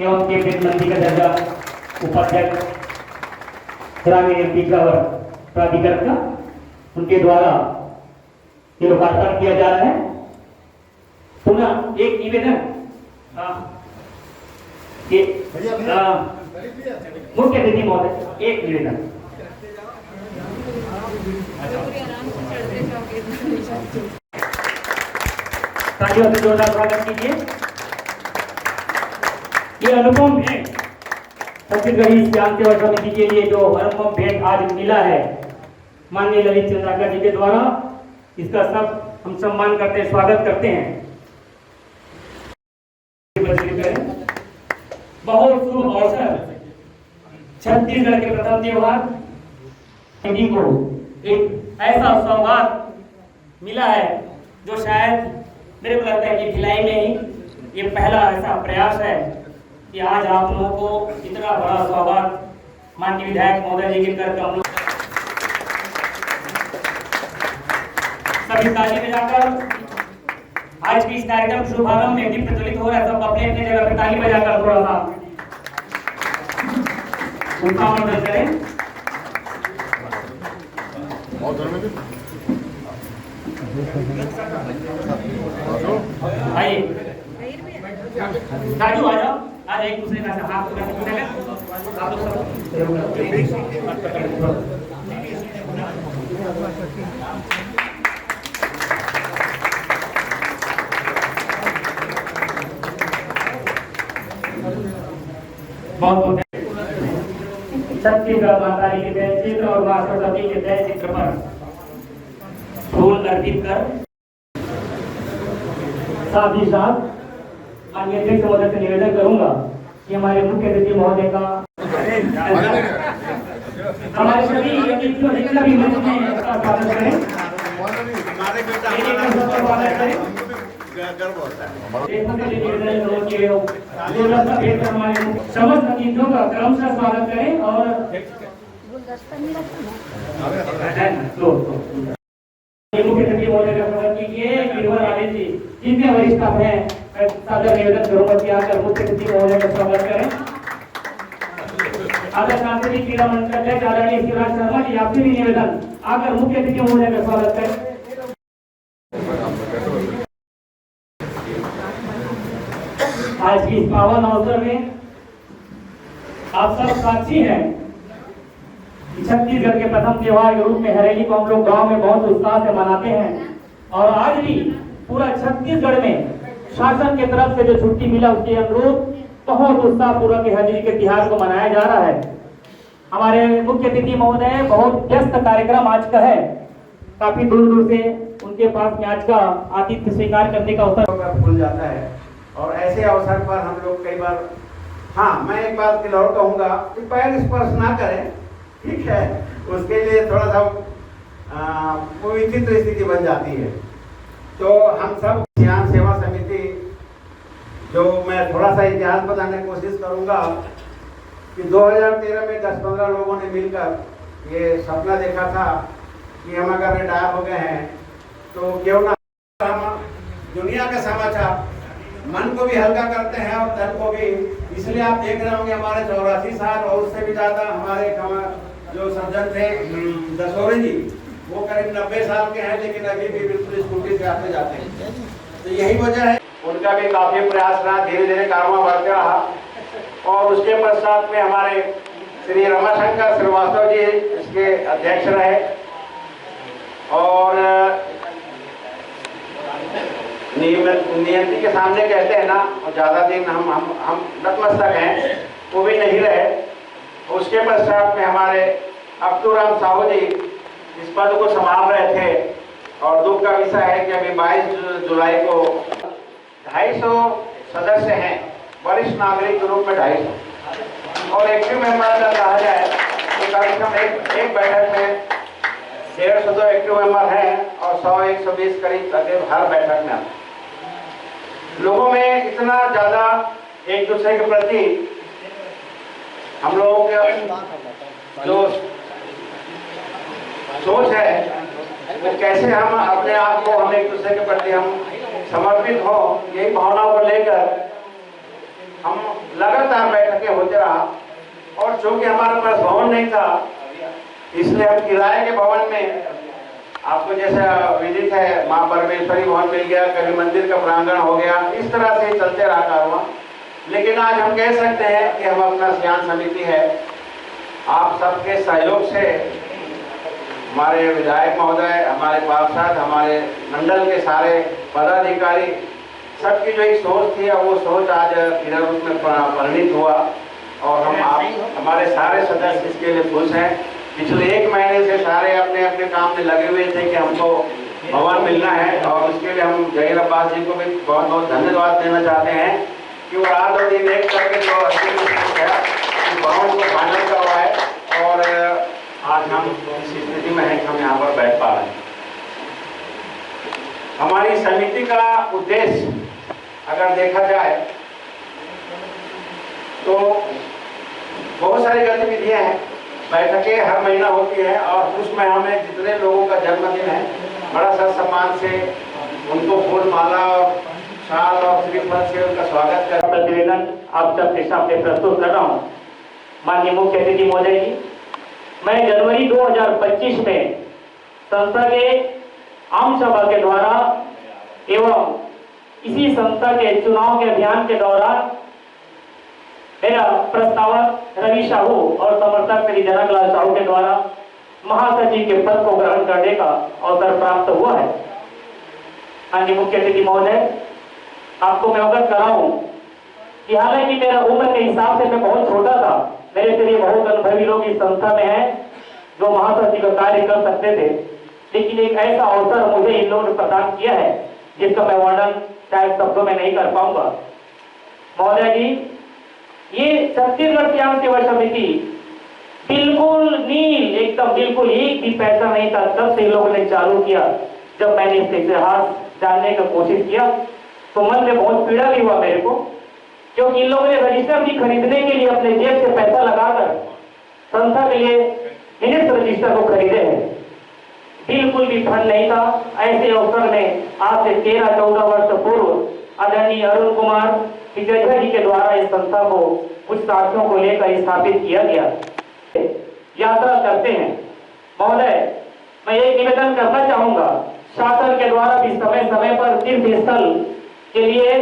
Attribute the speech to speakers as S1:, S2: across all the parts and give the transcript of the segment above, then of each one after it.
S1: एवं कैबिनेट मंत्री का दर्जा उपाध्यक्ष ग्रामीण प्राधिकरण का उनके द्वारा ये लोकार्पण किया जा रहा है। पुनः एक निवेदन मुख्य अतिथि महोदय, एक निवेदन तालियों से जोरदार स्वागत कीजिए। ये अनुपम भेंट छत्तीसगढ़ी श्याम सेवा समिति के लिए जो अनुपम भेंट आज मिला है माननीय ललित चंद्राकर जी के द्वारा, इसका सब हम सम्मान करते हैं, स्वागत करते हैं। बहुत शुभ अवसर, छत्तीसगढ़ के प्रथम त्योहार को एक ऐसा सौगात मिला है जो शायद मेरे को लगता है कि भिलाई में ही ये पहला ऐसा प्रयास है कि आज आप लोगों को इतना बड़ा सौगात माननीय विधायक महोदय जी के करके हम लोग सभी ताली बजाकर आज की इस कार्यक्रम शुभारंभ में भी प्रज्वलित हो रहा है। सब अपने अपने जगह पर ताली बजाकर थोड़ा सा उत्साह करें। आइए राजू आ जाओ, आज एक दूसरे का हाथ आप लोग सब बहुत छत्तीसगढ़ माता की जय चित्र और मां सरस्वती के जय चित्र पर फूल अर्पित कर साथ ही साथ माननीय अध्यक्ष महोदय से निवेदन करूंगा कि हमारे मुख्य अतिथि महोदय का हमारे सभी जितना भी मंच में स्वागत करें। समस्त अतिथियों का क्रमशः स्वागत करें और मुख्य अतिथि महोदय का स्वागत कीजिए। गिरवर आनंद जी जितने वरिष्ठ हैं, सादर निवेदन करूंगा कि आकर मुख्य अतिथि महोदय का स्वागत करें। आदर सांस्कृतिक क्रीड़ा मंडल अध्यक्ष आदरणीय शिवराज शर्मा जी, आपसे भी निवेदन आकर मुख्य अतिथि महोदय का स्वागत करें। आज की इस पावन अवसर में आप सब साक्षी हैं कि छत्तीसगढ़ के प्रथम त्योहार के रूप में हरेली को हम लोग गांव में बहुत उत्साह से मनाते हैं और आज भी पूरा छत्तीसगढ़ में शासन की तरफ से जो छुट्टी मिला उसके अनुरूप बहुत उत्साह पूर्वक हरेली के त्योहार को मनाया जा रहा है। हमारे मुख्य अतिथि महोदय बहुत व्यस्त कार्यक्रम आज का है, काफी दूर दूर से उनके पास में आज का आतिथ्य स्वीकार करने का अवसर
S2: खुल जाता है और ऐसे अवसर पर हम लोग कई बार, हाँ मैं एक बात की और कहूँगा कि पैर स्पर्श ना करें, ठीक है, उसके लिए थोड़ा सा विचित्र स्थिति बन जाती है। तो हम सब श्याम सेवा समिति, जो मैं थोड़ा सा इतिहास बताने की कोशिश करूँगा कि 2013 में 10-15 लोगों ने मिलकर ये सपना देखा था कि हम अगर रिटायर हो गए हैं तो क्यों ना हम दुनिया का समाचार मन को भी हल्का करते हैं और तन को भी। इसलिए आप देख रहे होंगे हमारे 84 साल और उससे भी ज़्यादा हमारे जो सज्जन थे दसोरे जी, वो करीब 90 साल के हैं, लेकिन अभी भी बिल्कुल स्कूटी से आते जाते हैं। तो यही वजह है, उनका भी काफ़ी प्रयास रहा, धीरे धीरे कारमा बढ़ते रहा। और उसके पश्चात में हमारे श्री रमाशंकर श्रीवास्तव जी इसके अध्यक्ष रहे और नियंत्री के सामने कहते हैं ना, और ज़्यादा दिन हम नतमस्तक हैं, वो भी नहीं रहे। उसके पश्चात में हमारे अब्दुल साहू जी इस पद को संभाल रहे थे और दुख का विषय है कि अभी 22 जुलाई को 250 सदस्य हैं, वरिष्ठ नागरिक के रूप में 250 और एक्टिव मेंबर अगर कहा जाए तो कम से कम एक बैठक में 150 तो एक्टिव मेंबर हैं और 100-120 करीब हर बैठक में। लोगों में इतना ज़्यादा एक दूसरे के प्रति हम लोगों के जो सोच है वो कैसे हम अपने आप को हम एक दूसरे के प्रति हम समर्पित हो, यही भावनाओं को लेकर हम लगातार बैठकें होते रहा। और चूंकि हमारे पास भवन नहीं था, इसलिए हम किराए के भवन में, आपको जैसा विदित है, मां परमेश्वरी भवन मिल गया, कभी मंदिर का प्रांगण हो गया, इस तरह से चलते रहा कारवां। लेकिन आज हम कह सकते हैं कि हम अपना सियान समिति है, आप सबके सहयोग से हमारे विधायक महोदय, हमारे पार्षद, हमारे मंडल के सारे पदाधिकारी, सबकी जो एक सोच थी वो सोच आज इधर उसमें परिणित हुआ। और हम आप हमारे सारे सदस्य इसके लिए खुश हैं। पिछले 1 महीने से सारे अपने अपने काम में लगे हुए थे कि हमको भवन मिलना है, और उसके लिए हम जहीर अब्बास जी को भी बहुत बहुत धन्यवाद देना चाहते हैं कि वो रात और दिन एक करके जो भवन को फाइनल करवाए, और आज हम इस स्थिति में हैं कि हम यहाँ पर बैठ पा रहे हैं। हमारी समिति का उद्देश्य अगर देखा जाए तो बहुत सारी गतिविधियां हैं, बैठकें हर महीना होती है, और उसमें हमें जितने लोगों का जन्मदिन है बड़ा सा सम्मान से उनको फूल माला और शाल और श्रीफल से उनका स्वागत कर
S1: प्रतिवेदन आप सबके सामने प्रस्तुत कर रहा हूँ। माननीय मुख्य अतिथि महोदय जी, मैं जनवरी 2025 में संस्था के आम सभा के द्वारा एवं इसी संस्था के चुनाव के अभियान के दौरान मेरा प्रस्तावक रवि साहू और समर्थक श्री जनकलाल साहू के द्वारा महासचिव के पद को ग्रहण करने का अवसर प्राप्त हुआ है। माननीय मुख्य अतिथि महोदय, आपको मैं अवगत कराऊं कि हालांकि मेरा उम्र के हिसाब से मैं बहुत छोटा था, मेरे से बहुत अनुभवी लोग इस संस्था में हैं जो महासचिव का कार्य कर सकते थे, लेकिन एक ऐसा अवसर मुझे इन लोगों ने प्रदान किया है जिसका मैं वर्णन शायद शब्दों में नहीं कर पाऊंगा। महोदय जी, ये छत्तीसगढ़ सियान सेवा समिति बिल्कुल नील, एकदम बिल्कुल एक भी पैसा नहीं था तब से इन लोगों ने चालू किया। जब मैंने इसका इतिहास जानने का कोशिश किया तो मन में बहुत पीड़ा भी हुआ मेरे को, क्योंकि इन लोगों ने रजिस्टर भी खरीदने के लिए अपने जेब से पैसा लगाकर संस्था के लिए मिनट्स रजिस्टर को खरीदे हैं। बिल्कुल भी फंड नहीं था। ऐसे अवसर में आज से 13-14 वर्ष पूर्व आदरणीय अरुण कुमार विजय जी के द्वारा इस संस्था को कुछ साथियों को लेकर स्थापित किया गया। यात्रा करते हैं। महोदय, मैं एक निवेदन करना चाहूंगा, शासन के द्वारा भी समय समय पर तीर्थ स्थल के लिए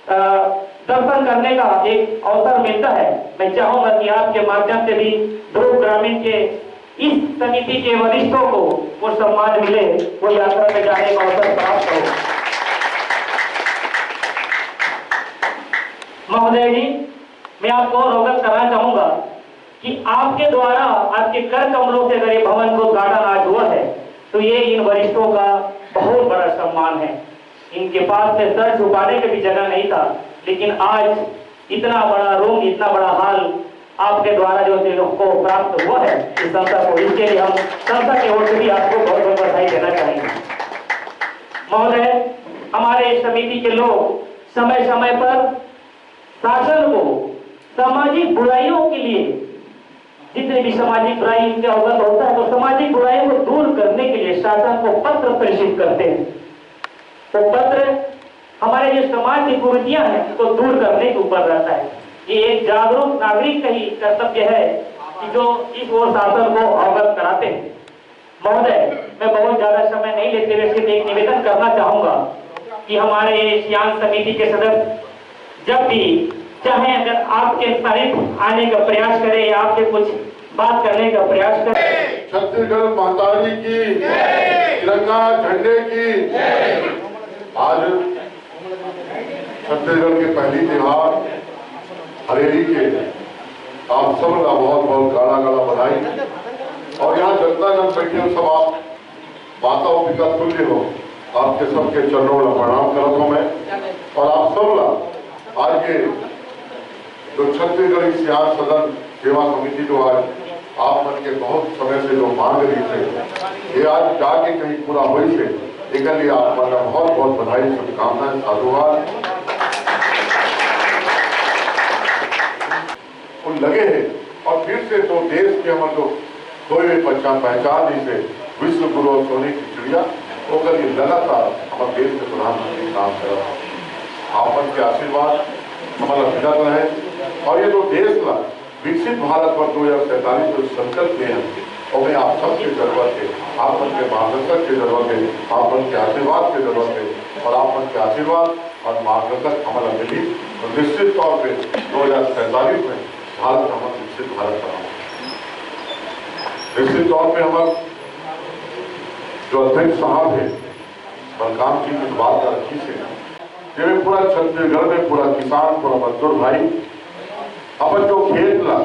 S1: दर्शन करने का एक अवसर मिलता है। मैं चाहूंगा कि आपके माध्यम से भी ध्रुव ग्रामीण के इस समिति के वरिष्ठों को वो सम्मान मिले, वो यात्रा में जाने का अवसर प्राप्त हो। महोदय जी, मैं आपको अवगत कराना चाहूंगा कि आपके द्वारा आपके कर कमलों से अगर ये भवन को उद्घाटन आज हुआ है तो ये इन वरिष्ठों का बहुत बड़ा सम्मान है। इनके पास में सर छुपाने की भी जगह नहीं था, लेकिन आज इतना बड़ा रूम, इतना बड़ा हॉल आपके द्वारा जो को प्राप्त हुआ है इस संस्था को, इसके लिए हम संस्था की ओर से भी आपको बहुत बहुत बधाई देना चाहेंगे। महोदय, हमारे समिति के लोग समय समय पर शासन को सामाजिक बुराइयों के लिए, जितने भी सामाजिक बुराई इनके अवगत होता है तो सामाजिक बुराइयों को दूर करने के लिए शासन को पत्र प्रेषित करते हैं। तो पत्र हमारे जो समाज की कुरीतियां हैं उसको दूर करने के ऊपर रहता है। ये एक जागरूक नागरिक का ही कर्तव्य है कि जो इस ओर शासन को अवगत कराते हैं। महोदय, मैं बहुत ज्यादा समय नहीं लेते हुए सिर्फ एक निवेदन करना चाहूंगा कि हमारे सियान समिति के सदस्य जब भी चाहे अगर आपके सानिध्य आने का प्रयास करें या आपसे कुछ बात करने का प्रयास करें।
S3: छत्तीसगढ़ माताजी की, तिरंगा झंडे की। आज छत्तीसगढ़ के पहली त्योहार हरेली के आप सब का बहुत बहुत गाढ़ा गाढ़ा बधाई। और यहाँ जनता जन बैठे हो, सब आप माता और पिता तुल्य हो, आपके सबके चरणों में प्रणाम करता हूँ मैं। और आप सब आज के जो छत्तीसगढ़ सियान सदन सेवा समिति जो आज आप मन के बहुत समय से जो मांग रही थे, ये आज जाके कहीं पूरा हुई से, एक लिए आप मन बहुत बहुत बधाई, शुभकामनाएं, साधुवाद। वो लगे हैं और फिर से तो देश के हमारे जो कोई भी पहचान नहीं से विश्व गुरु और सोने की चिड़िया होकर ये लगातार हमारे देश के प्रधानमंत्री काम कर रहा है। आपन के आशीर्वाद हमारा मिलत रहे और ये जो देश का विकसित भारत पर 2047 जो संकल्प लिए हैं और आप सबकी जरूरत है, आपन के मार्गदर्शक की जरूरत है, आपन के आशीर्वाद की जरूरत है और आपन के आशीर्वाद और मार्गदर्शक हमारा मिली तो निश्चित तौर पर 2047 में भारत हमारा विकसित भारत बनाओ। निश्चित तौर पर हमारे जो अध्यक्ष साहब है बलकाम जी की बात का रखी से जिसमें पूरा छत्तीसगढ़ में पूरा किसान पूरा मजदूर भाई अपन जो खेत ला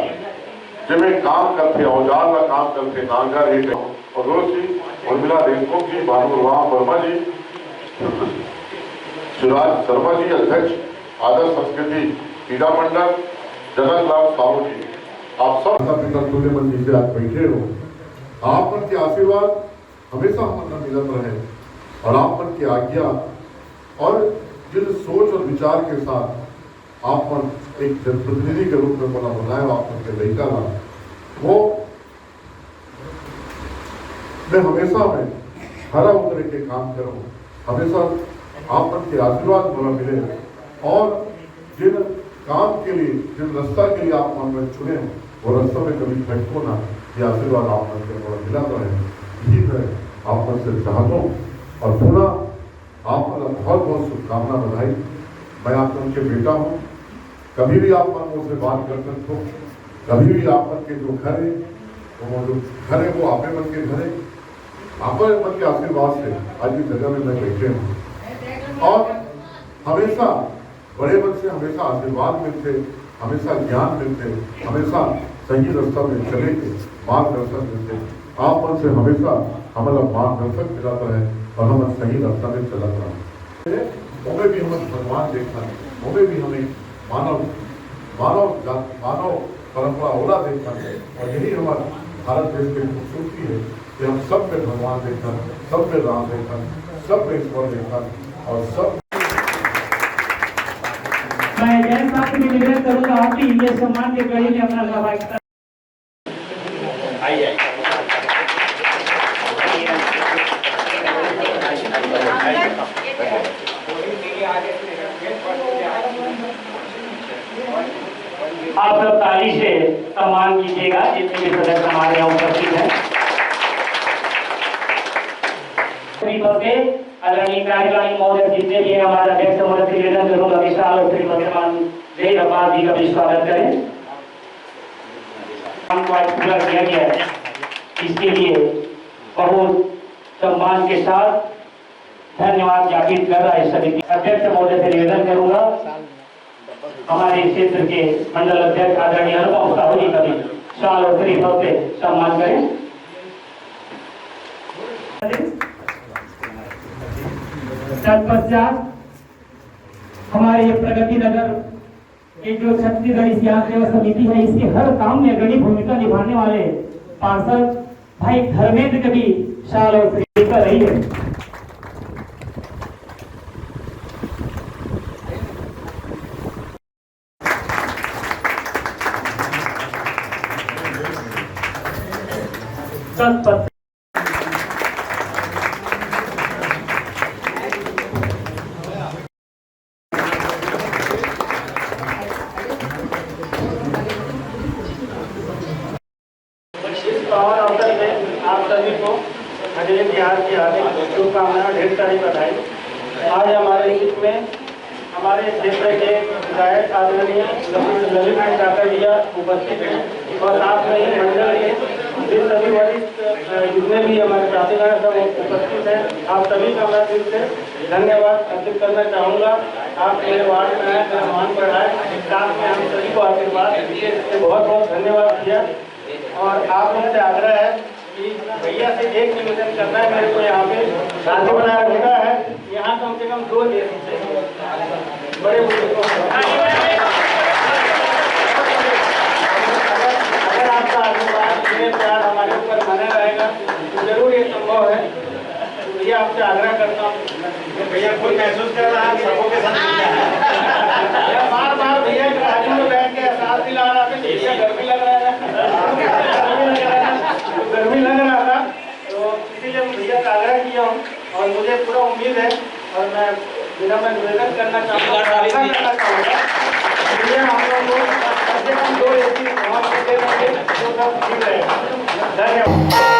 S3: जिसमें काम करते औजार ला काम करते नांगर हिट और रोजी उर्मिला देशमुख जी भानुराम वर्मा जी शिवराज शर्मा जी अध्यक्ष आदर्श संस्कृति क्रीड़ा मंडल जगत लाल साहू जी आप सब पिता तुल्यमन जी से आज बैठे हो। आप पर के आशीर्वाद हमेशा हमारा मिलत रहे और आप पर की आज्ञा और जिन सोच और विचार के साथ आप पर एक जनप्रतिनिधि के रूप में बना बनाया आप पर के लड़का ना वो मैं हमेशा में हरा उतरे के काम करूं, हमेशा आप पर के आशीर्वाद बना मिले और जिन काम के लिए जिन रास्ता के लिए आप मन में चुने वो रास्ता में कभी भटको ना, ये आशीर्वाद आप मन के बड़ा मिला रहे। यही मैं आप मन से चाहता हूँ और पुनः आप मतलब बहुत बहुत शुभकामना बधाई। मैं आप उनके बेटा हूँ, कभी भी आप मन मुझसे बात कर सकते हो, कभी भी आप मन के जो घर है वो जो घर है वो आपे मन के घर है, आपे मन के आशीर्वाद से आज की जगह में मैं बैठे हूँ और हमेशा बड़े मन से हमेशा आशीर्वाद मिलते, हमेशा ज्ञान मिलते, हमेशा सही रास्ता में चले के मार्गदर्शन मिलते। आप मन से हमेशा हमारा मार्गदर्शक मिलाता है और हम सही रास्ता में चलता है। हमें भी हमें भगवान देखना है, हमें भी हमें मानव परंपरा ओला देखना है और यही हमारा भारत देश की खूबसूरती है कि हम सब में भगवान देखना, सब में राम देखना, सब में ईश्वर देखना और सब।
S1: मैं जैन साहब से निवेदन करूंगा आप भी ये सम्मान के कड़ी में अपना सहभागिता आइए। आप सब ताली से सम्मान कीजिएगा जितने भी सदस्य हमारे यहाँ उपस्थित हैं। आदरणीय कार्यकारिणी महोदय जितने भी हमारे अध्यक्ष महोदय से निवेदन करूंगा विशाल और श्री भगवान जय भगवान जी का भी स्वागत करें। हमको आज पूरा किया गया है, इसके लिए बहुत सम्मान के साथ धन्यवाद ज्ञापित कर रहा है समिति अध्यक्ष महोदय से निवेदन करूंगा हमारे क्षेत्र के मंडल अध्यक्ष आदरणीय अनुपम साहू जी का भी शाल और श्री से सम्मान करें। तत्पश्चात हमारे ये प्रगति नगर के जो छत्तीसगढ़ इतिहास सेवा समिति है इसके हर काम में अग्रणी भूमिका निभाने वाले पार्षद भाई धर्मेंद्र के भी शाल और श्री कर रही है। तत्पश्चात अवसर में आप सभी को अजय बिहार की हार्दिक शुभकामनाएं ढेर सारी बधाई। आज हमारे बीच में हमारे क्षेत्र के विधायक आदरणीय ललित काका जी उपस्थित हैं और साथ में ही मंडल के सभी वरिष्ठ जितने भी हमारे प्राधिकार सब उपस्थित हैं। आप सभी का मैं दिल से धन्यवाद अर्पित करना चाहूँगा। आप मेरे वार्ड में आए, मेहमान पर आए, साथ में हम सभी को आशीर्वाद दिए, बहुत बहुत धन्यवाद किया। और आप लोगों से आग्रह है कि भैया से एक निवेदन करना है, मेरे को यहाँ पे शांति बनाया रखना है। यहाँ कम से कम 2 देश बड़े बुजुर्गों अगर आपका आशीर्वाद मेरे प्यार हमारे ऊपर बने रहेगा तो जरूर ये संभव है। तो ये आपसे आग्रह करता हूँ। भैया कोई महसूस कर रहा है सबों के साथ बार बार भैया में बैठ के एहसास दिला रहा है मुझे पूरा उम्मीद है और मैं निवेदन करना चाहूँगा मुझे हम लोग को कम से कम 2 AC वहाँ पे दे देंगे, जो सब ठीक रहेगा। धन्यवाद।